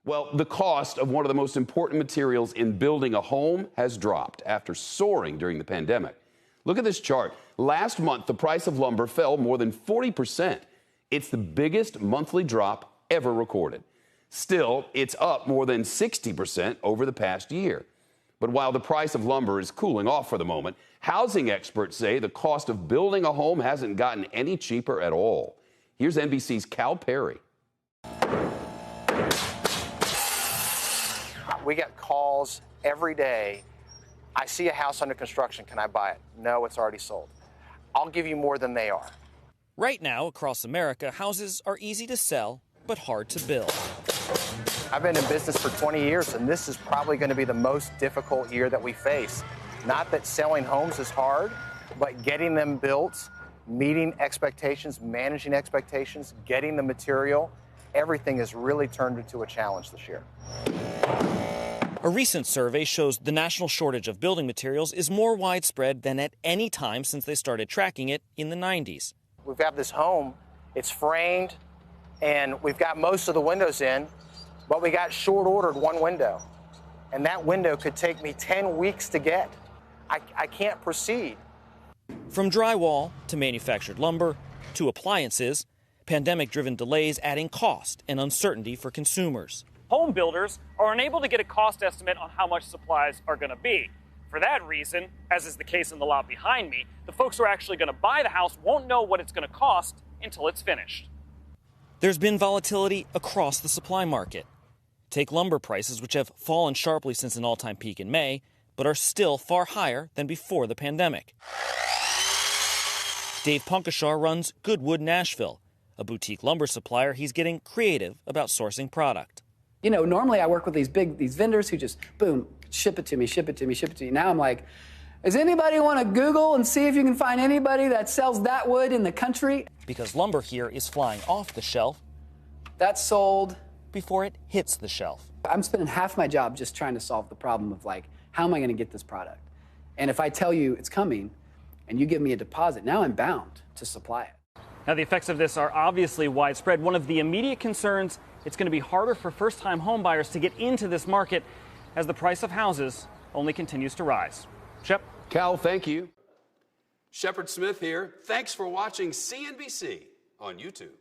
Well, the cost of one of the most important materials in building a home has dropped after soaring during the pandemic. Look at this chart. Last month, the price of lumber fell more than 40%. It's the biggest monthly drop ever recorded. Still, it's up more than 60% over the past year. But while the price of lumber is cooling off for the moment, housing experts say the cost of building a home hasn't gotten any cheaper at all. Here's NBC's Cal Perry. We get calls every day. I see a house under construction. Can I buy it? No, it's already sold. I'll give you more than they are. Right now, across America, houses are easy to sell, but hard to build. I've been in business for 20 years, and this is probably going to be the most difficult year that we face. Not that selling homes is hard, but getting them built, meeting expectations, managing expectations, getting the material, everything has really turned into a challenge this year. A recent survey shows the national shortage of building materials is more widespread than at any time since they started tracking it in the 90s. We've got this home, it's framed, and we've got most of the windows in, but we got short-ordered one window. And that window could take me 10 weeks to get. I can't proceed. From drywall to manufactured lumber to appliances, pandemic-driven delays adding cost and uncertainty for consumers. Home builders are unable to get a cost estimate on how much supplies are going to be. For that reason, as is the case in the lot behind me, the folks who are actually going to buy the house won't know what it's going to cost until it's finished. There's been volatility across the supply market. Take lumber prices, which have fallen sharply since an all-time peak in May, but are still far higher than before the pandemic. Dave Punkashar runs Goodwood Nashville, a boutique lumber supplier. He's getting creative about sourcing product. You know, normally I work with these vendors who just, boom, ship it to me, ship it to me, ship it to me. Now I'm like, does anybody want to Google and see if you can find anybody that sells that wood in the country? Because lumber here is flying off the shelf. That's sold. Before it hits the shelf. I'm spending half my job just trying to solve the problem of like, how am I going to get this product? And if I tell you it's coming and you give me a deposit, now I'm bound to supply it. Now, the effects of this are obviously widespread. One of the immediate concerns, it's going to be harder for first-time home buyers to get into this market as the price of houses only continues to rise. Shep? Cal, thank you. Shepard Smith here. Thanks for watching CNBC on YouTube.